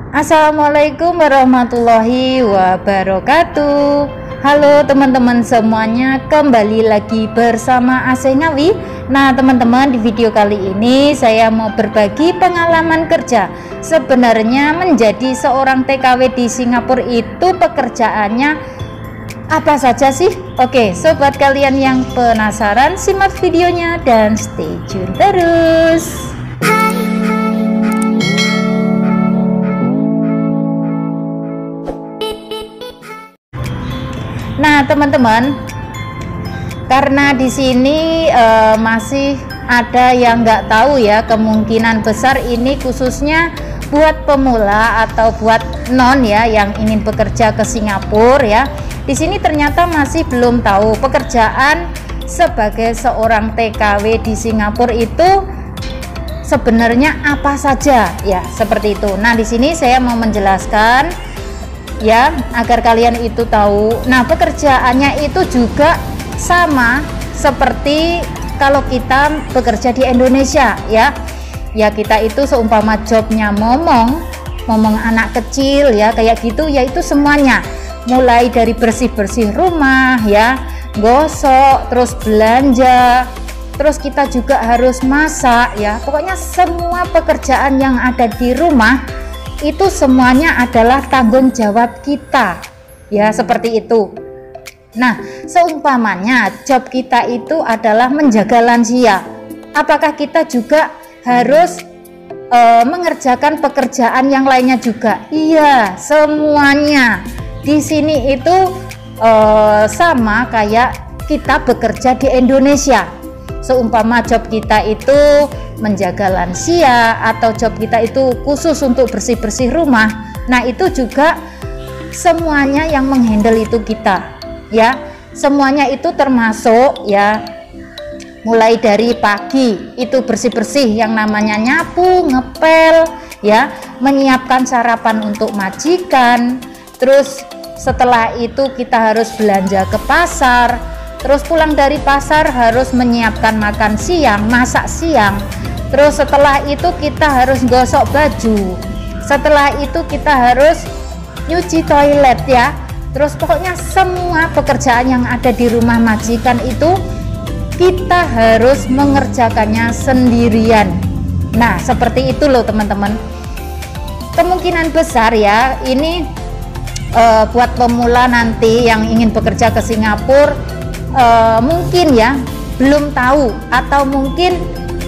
Assalamualaikum warahmatullahi wabarakatuh. Halo teman-teman semuanya, kembali lagi bersama Asih Ngawi. Nah teman-teman, di video kali ini saya mau berbagi pengalaman kerja. Sebenarnya menjadi seorang TKW di Singapura itu pekerjaannya apa saja sih? Oke, sobat kalian yang penasaran, simak videonya dan stay tune terus. Nah teman-teman, karena di sini masih ada yang nggak tahu ya, kemungkinan besar ini khususnya buat pemula atau buat non ya yang ingin bekerja ke Singapura ya. Di sini ternyata masih belum tahu pekerjaan sebagai seorang TKW di Singapura itu sebenarnya apa saja ya, seperti itu. Nah di sini saya mau menjelaskan ya agar kalian itu tahu. Nah pekerjaannya itu juga sama seperti kalau kita bekerja di Indonesia ya. Ya kita itu seumpama jobnya momong anak kecil ya kayak gitu, yaitu semuanya mulai dari bersih-bersih rumah ya, gosok, terus belanja, terus kita juga harus masak ya. Pokoknya semua pekerjaan yang ada di rumah itu semuanya adalah tanggung jawab kita ya, seperti itu. Nah seumpamanya job kita itu adalah menjaga lansia, apakah kita juga harus mengerjakan pekerjaan yang lainnya juga? Iya, semuanya di sini itu sama kayak kita bekerja di Indonesia. Seumpama job kita itu menjaga lansia atau job kita itu khusus untuk bersih-bersih rumah, nah itu juga semuanya yang menghandle itu kita ya. Semuanya itu termasuk ya, mulai dari pagi itu bersih-bersih yang namanya nyapu, ngepel ya, menyiapkan sarapan untuk majikan, terus setelah itu kita harus belanja ke pasar, terus pulang dari pasar harus menyiapkan makan siang, masak siang, terus setelah itu kita harus gosok baju, setelah itu kita harus nyuci toilet ya. Terus pokoknya semua pekerjaan yang ada di rumah majikan itu kita harus mengerjakannya sendirian. Nah seperti itu loh teman-teman. Kemungkinan besar ya ini buat pemula nanti yang ingin bekerja ke Singapura, mungkin ya belum tahu atau mungkin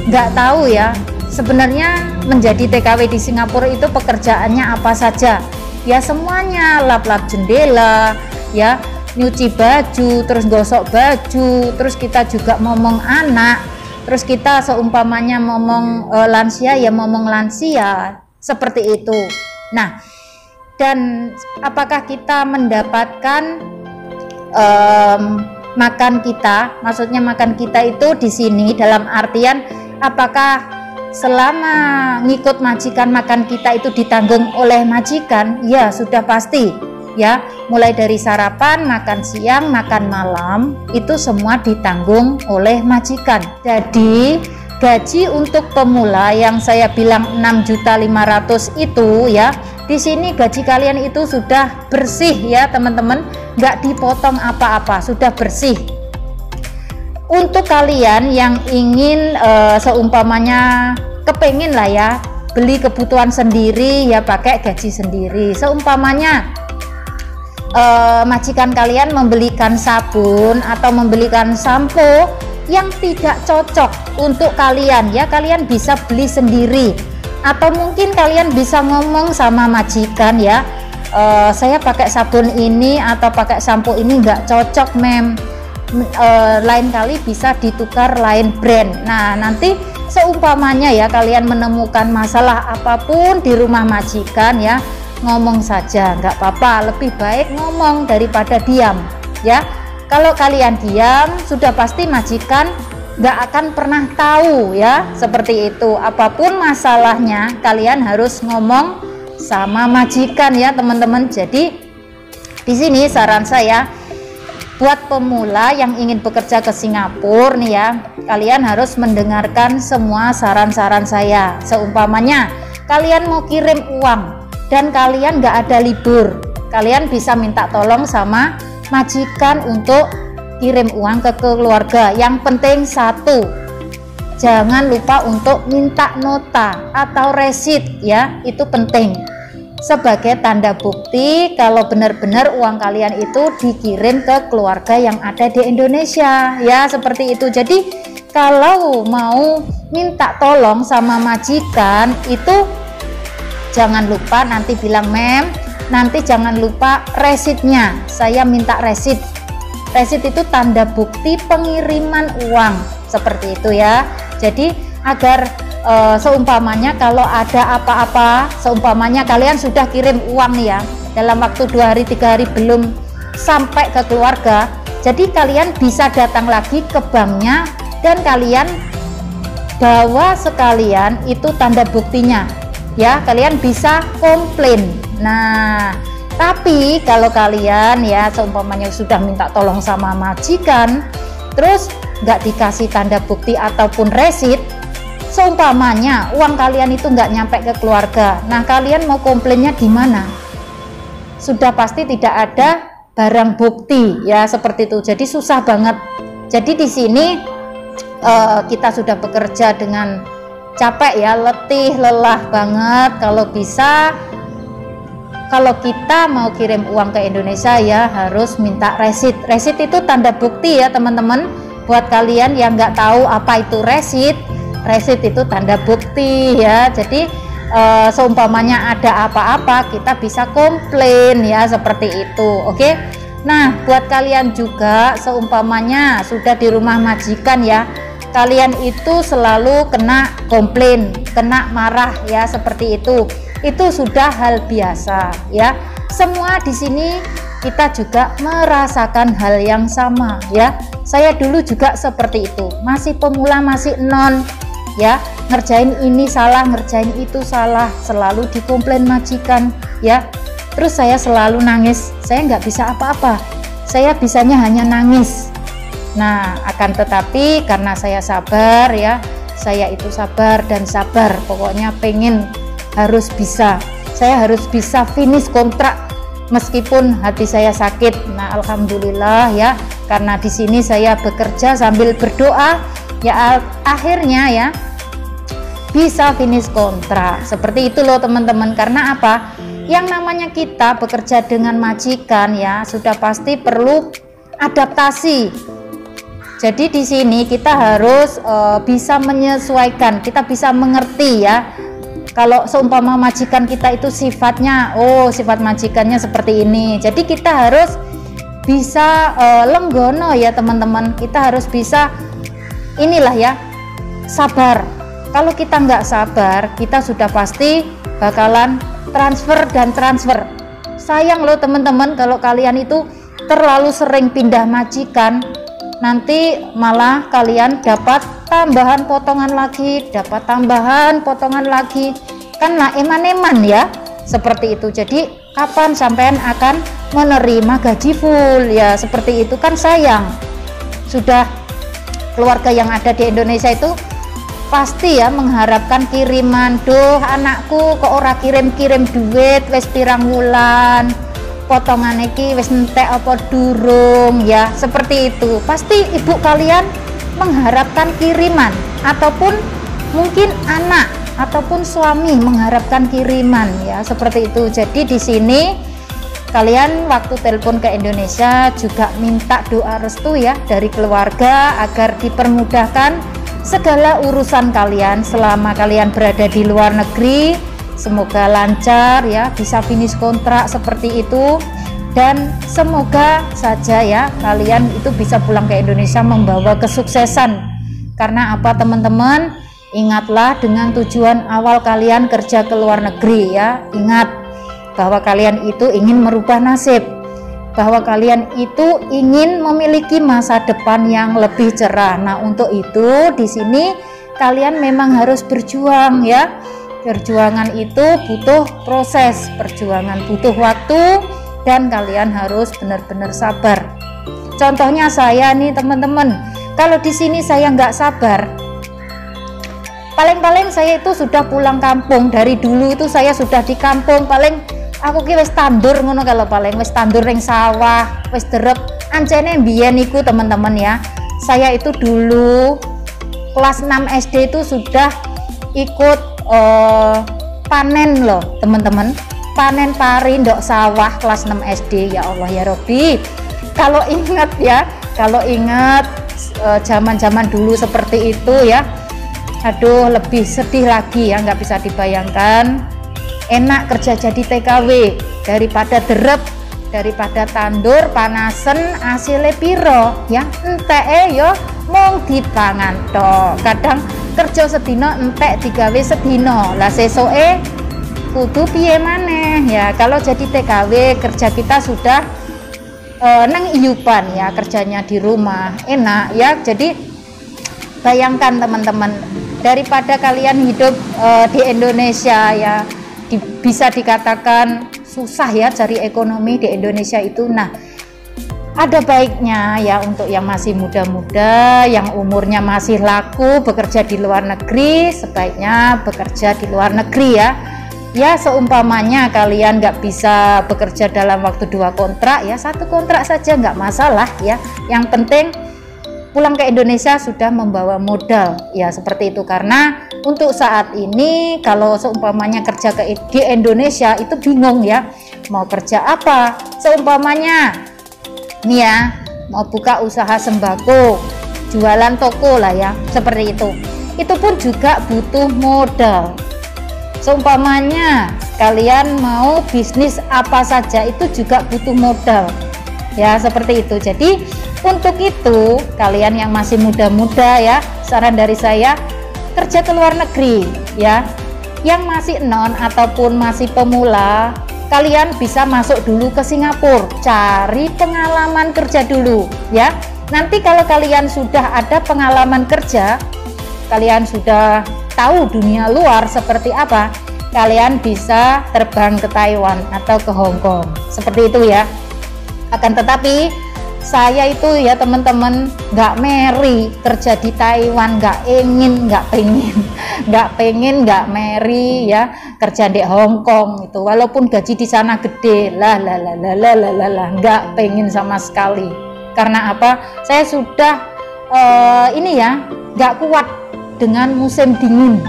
nggak tahu ya sebenarnya menjadi TKW di Singapura itu pekerjaannya apa saja ya. Semuanya lap-lap jendela ya, nyuci baju, terus gosok baju, terus kita juga momong anak, terus kita seumpamanya momong lansia ya momong lansia, seperti itu. Nah dan apakah kita mendapatkan makan kita, maksudnya makan kita itu di sini dalam artian apakah selama ngikut majikan makan kita itu ditanggung oleh majikan? Ya sudah pasti ya, mulai dari sarapan, makan siang, makan malam itu semua ditanggung oleh majikan. Jadi gaji untuk pemula yang saya bilang 6.500.000 itu ya, di sini gaji kalian itu sudah bersih ya teman-teman, nggak dipotong apa-apa, sudah bersih. Untuk kalian yang ingin seumpamanya kepengen lah ya beli kebutuhan sendiri ya, pakai gaji sendiri. Seumpamanya majikan kalian membelikan sabun atau membelikan sampo yang tidak cocok untuk kalian ya, kalian bisa beli sendiri. Atau mungkin kalian bisa ngomong sama majikan ya, saya pakai sabun ini atau pakai sampo ini nggak cocok mem, lain kali bisa ditukar lain brand. Nah nanti seumpamanya ya kalian menemukan masalah apapun di rumah majikan ya, ngomong saja, nggak apa-apa, lebih baik ngomong daripada diam ya. Kalau kalian diam sudah pasti majikan nggak akan pernah tahu ya, seperti itu. Apapun masalahnya kalian harus ngomong sama majikan ya teman-teman. Jadi di sini saran saya buat pemula yang ingin bekerja ke Singapura nih ya, kalian harus mendengarkan semua saran-saran saya. Seumpamanya kalian mau kirim uang dan kalian nggak ada libur, kalian bisa minta tolong sama majikan untuk kirim uang ke keluarga. Yang penting satu, jangan lupa untuk minta nota atau resit ya, itu penting sebagai tanda bukti kalau benar-benar uang kalian itu dikirim ke keluarga yang ada di Indonesia ya, seperti itu. Jadi kalau mau minta tolong sama majikan itu jangan lupa nanti bilang, "Mem, nanti jangan lupa resitnya, saya minta resit." Resit itu tanda bukti pengiriman uang, seperti itu ya. Jadi agar seumpamanya kalau ada apa-apa, seumpamanya kalian sudah kirim uang nih ya, dalam waktu 2 hari 3 hari belum sampai ke keluarga, jadi kalian bisa datang lagi ke banknya dan kalian bawa sekalian itu tanda buktinya ya, kalian bisa komplain. Nah, tapi kalau kalian ya seumpamanya sudah minta tolong sama majikan terus nggak dikasih tanda bukti ataupun resit, seumpamanya uang kalian itu nggak nyampe ke keluarga, nah kalian mau komplainnya di mana? Sudah pasti tidak ada barang bukti ya, seperti itu. Jadi susah banget. Jadi di sini kita sudah bekerja dengan capek ya, letih, lelah banget. Kalau bisa, kalau kita mau kirim uang ke Indonesia ya harus minta resit. Resit itu tanda bukti ya teman-teman. Buat kalian yang nggak tahu apa itu resit, resit itu tanda bukti ya. Jadi seumpamanya ada apa-apa kita bisa komplain ya, seperti itu. Oke. Nah, buat kalian juga seumpamanya sudah di rumah majikan ya, kalian itu selalu kena komplain, kena marah ya, seperti itu. Itu sudah hal biasa ya. Semua di sini kita juga merasakan hal yang sama ya. Saya dulu juga seperti itu, masih pemula, masih non ya, ngerjain ini salah, ngerjain itu salah, selalu dikomplain majikan ya. Terus saya selalu nangis, saya nggak bisa apa-apa, saya bisanya hanya nangis. Nah, akan tetapi karena saya sabar ya, saya itu sabar dan sabar, pokoknya pengen harus bisa, saya harus bisa finish kontrak meskipun hati saya sakit. Nah, alhamdulillah ya, karena di sini saya bekerja sambil berdoa ya, akhirnya ya bisa finish kontrak. Seperti itu loh teman-teman. Karena apa? Yang namanya kita bekerja dengan majikan ya, sudah pasti perlu adaptasi. Jadi di sini kita harus bisa menyesuaikan, kita bisa mengerti ya. Kalau seumpama majikan kita itu sifatnya, oh sifat majikannya seperti ini, jadi kita harus bisa lenggono ya teman-teman. Kita harus bisa inilah ya, sabar. Kalau kita nggak sabar, kita sudah pasti bakalan transfer dan transfer. Sayang loh teman-teman kalau kalian itu terlalu sering pindah majikan, nanti malah kalian dapat tambahan potongan lagi, dapat tambahan potongan lagi, kan lah eman-eman ya, seperti itu. Jadi kapan sampean akan menerima gaji full ya, seperti itu kan sayang. Sudah keluarga yang ada di Indonesia itu pasti ya mengharapkan kiriman, duh anakku kok ora kirim-kirim duit wis pirang wulan, potongan iki wis entek apa durung ya, seperti itu. Pasti ibu kalian mengharapkan kiriman, ataupun mungkin anak ataupun suami mengharapkan kiriman ya, seperti itu. Jadi di sini kalian waktu telepon ke Indonesia juga minta doa restu ya dari keluarga agar dipermudahkan segala urusan kalian selama kalian berada di luar negeri. Semoga lancar ya, bisa finish kontrak seperti itu, dan semoga saja ya kalian itu bisa pulang ke Indonesia membawa kesuksesan. Karena apa teman-teman? Ingatlah dengan tujuan awal kalian kerja ke luar negeri ya. Ingat bahwa kalian itu ingin merubah nasib, bahwa kalian itu ingin memiliki masa depan yang lebih cerah. Nah, untuk itu di sini kalian memang harus berjuang ya. Perjuangan itu butuh proses, perjuangan butuh waktu, dan kalian harus benar-benar sabar. Contohnya saya nih teman-teman, kalau di sini saya nggak sabar, paling saya itu sudah pulang kampung. Dari dulu itu saya sudah di kampung, paling aku ki wis tandur ngono, kalau paling wis tandur ring sawah, wis derep. Ancene mbiyen iku teman-teman ya, saya itu dulu kelas 6 SD itu sudah ikut panen loh teman-teman, panen pari ndok sawah kelas 6 SD. Ya Allah ya Robbi, kalau ingat ya, kalau ingat zaman-zaman dulu seperti itu ya, aduh lebih sedih lagi ya, nggak bisa dibayangkan. Enak kerja jadi TKW daripada derep, daripada tandur panasen, hasilnya piro ya, entek yo mung dipangan tok. Kadang kerja sedina entek digawe sedina, lah sesoke kudu piye maneh ya. Kalau jadi TKW kerja kita sudah nang iupan ya, kerjanya di rumah enak ya. Jadi bayangkan teman-teman, daripada kalian hidup di Indonesia ya, bisa dikatakan susah ya cari ekonomi di Indonesia itu. Nah, ada baiknya ya untuk yang masih muda-muda, yang umurnya masih laku bekerja di luar negeri, sebaiknya bekerja di luar negeri ya. Ya seumpamanya kalian nggak bisa bekerja dalam waktu 2 kontrak ya, 1 kontrak saja nggak masalah ya. Yang penting pulang ke Indonesia sudah membawa modal ya, seperti itu. Karena untuk saat ini kalau seumpamanya kerja di Indonesia itu bingung ya, mau kerja apa. Seumpamanya nih ya, mau buka usaha sembako, jualan toko lah ya, seperti itu pun juga butuh modal. Seumpamanya kalian mau bisnis apa saja itu juga butuh modal ya, seperti itu. Jadi untuk itu kalian yang masih muda-muda ya, saran dari saya kerja ke luar negeri ya. Yang masih non ataupun masih pemula, kalian bisa masuk dulu ke Singapura, cari pengalaman kerja dulu ya. Nanti kalau kalian sudah ada pengalaman kerja, kalian sudah tahu dunia luar seperti apa, kalian bisa terbang ke Taiwan atau ke Hong Kong, seperti itu ya. Akan tetapi saya itu ya teman-teman nggak meri kerja di Taiwan, nggak pengen nggak meri ya kerja di Hong Kong itu, walaupun gaji di sana gede lah nggak pengen sama sekali. Karena apa? Saya sudah ini ya nggak kuat dengan musim dingin,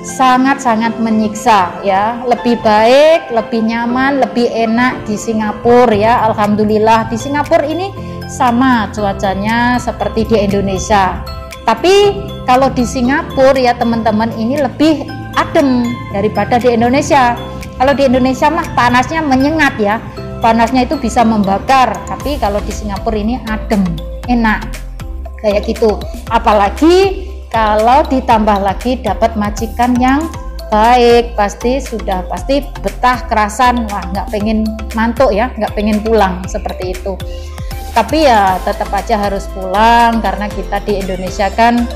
sangat-sangat menyiksa ya. Lebih baik, lebih nyaman, lebih enak di Singapura ya. Alhamdulillah di Singapura ini sama cuacanya seperti di Indonesia, tapi kalau di Singapura ya teman-teman ini lebih adem daripada di Indonesia. Kalau di Indonesia mah panasnya menyengat ya, panasnya itu bisa membakar, tapi kalau di Singapura ini adem, enak kayak gitu. Apalagi kalau ditambah lagi dapat majikan yang baik, pasti betah kerasan. Wah, nggak pengen mantuk ya, nggak pengen pulang seperti itu. Tapi ya tetap aja harus pulang karena kita di Indonesia kan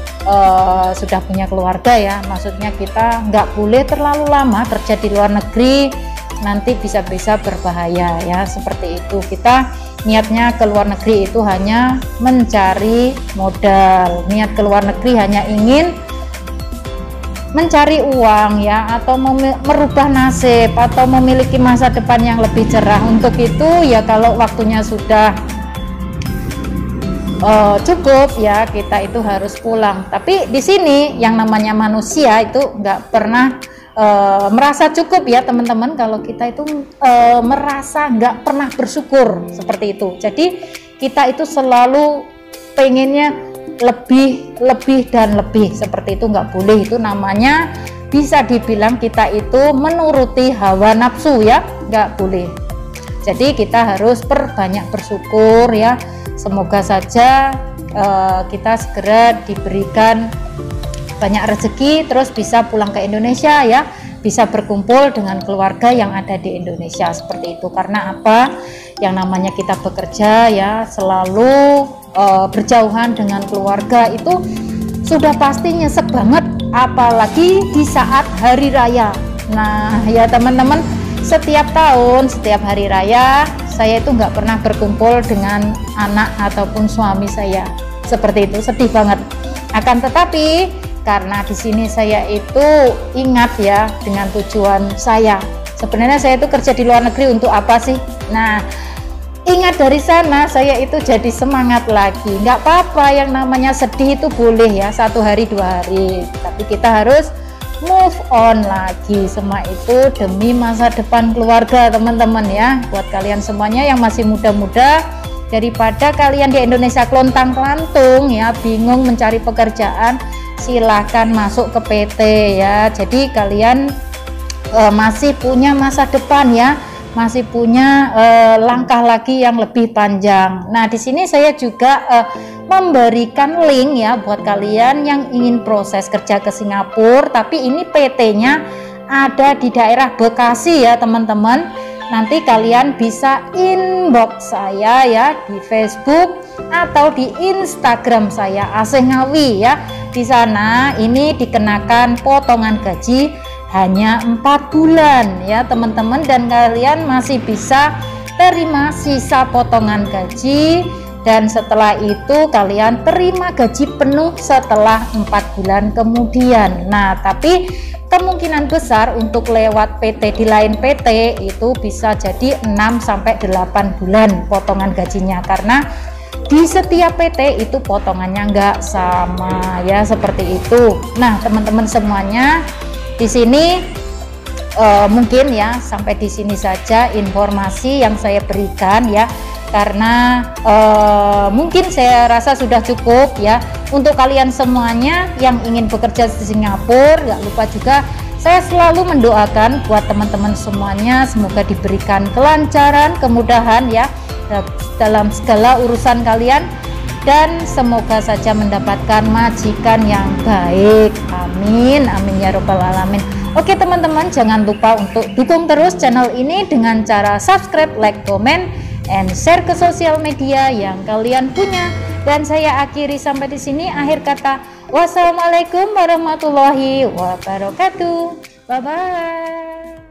sudah punya keluarga ya. Maksudnya kita nggak boleh terlalu lama kerja di luar negeri, nanti bisa-bisa berbahaya ya, seperti itu. Kita niatnya ke luar negeri itu hanya mencari modal, niat ke luar negeri hanya ingin mencari uang ya, atau merubah nasib, atau memiliki masa depan yang lebih cerah. Untuk itu ya kalau waktunya sudah cukup ya, kita itu harus pulang. Tapi di sini yang namanya manusia itu nggak pernah merasa cukup ya teman-teman. Kalau kita itu merasa nggak pernah bersyukur seperti itu. Jadi kita itu selalu pengennya lebih dan lebih, seperti itu nggak boleh. Itu namanya bisa dibilang kita itu menuruti hawa nafsu ya, nggak boleh. Jadi kita harus perbanyak bersyukur ya. Semoga saja kita segera diberikan banyak rezeki, terus bisa pulang ke Indonesia ya, bisa berkumpul dengan keluarga yang ada di Indonesia, seperti itu. Karena apa? Yang namanya kita bekerja ya, selalu berjauhan dengan keluarga itu sudah pasti nyesek banget, apalagi di saat hari raya. Nah ya teman-teman, setiap tahun, setiap hari raya saya itu nggak pernah berkumpul dengan anak ataupun suami saya, seperti itu. Sedih banget. Akan tetapi karena di sini saya itu ingat ya dengan tujuan saya. Sebenarnya saya itu kerja di luar negeri untuk apa sih? Nah, ingat dari sana saya itu jadi semangat lagi. Nggak apa-apa yang namanya sedih itu boleh ya, 1 hari 2 hari, tapi kita harus move on lagi. Semua itu demi masa depan keluarga teman-teman ya. Buat kalian semuanya yang masih muda-muda, daripada kalian di Indonesia klontang-klantung ya, bingung mencari pekerjaan, silahkan masuk ke PT ya. Jadi kalian masih punya masa depan ya, masih punya langkah lagi yang lebih panjang. Nah, di sini saya juga memberikan link ya buat kalian yang ingin proses kerja ke Singapura, tapi ini PT-nya ada di daerah Bekasi ya teman-teman. Nanti kalian bisa inbox saya ya di Facebook atau di Instagram saya Asengawi ya. Di sana ini dikenakan potongan gaji hanya 4 bulan ya teman-teman, dan kalian masih bisa terima sisa potongan gaji, dan setelah itu kalian terima gaji penuh setelah 4 bulan kemudian. Nah, tapi kemungkinan besar untuk lewat PT di lain PT itu bisa jadi 6-8 bulan potongan gajinya, karena di setiap PT itu potongannya nggak sama ya, seperti itu. Nah teman-teman semuanya, di sini mungkin ya sampai di sini saja informasi yang saya berikan ya, karena mungkin saya rasa sudah cukup ya untuk kalian semuanya yang ingin bekerja di Singapura. Gak lupa juga saya selalu mendoakan buat teman-teman semuanya, semoga diberikan kelancaran, kemudahan ya dalam segala urusan kalian, dan semoga saja mendapatkan majikan yang baik. Amin, amin ya robbal alamin. Oke teman-teman, jangan lupa untuk dukung terus channel ini dengan cara subscribe, like, comment, and share ke sosial media yang kalian punya. Dan saya akhiri sampai di sini. Akhir kata, wassalamualaikum warahmatullahi wabarakatuh. Bye bye.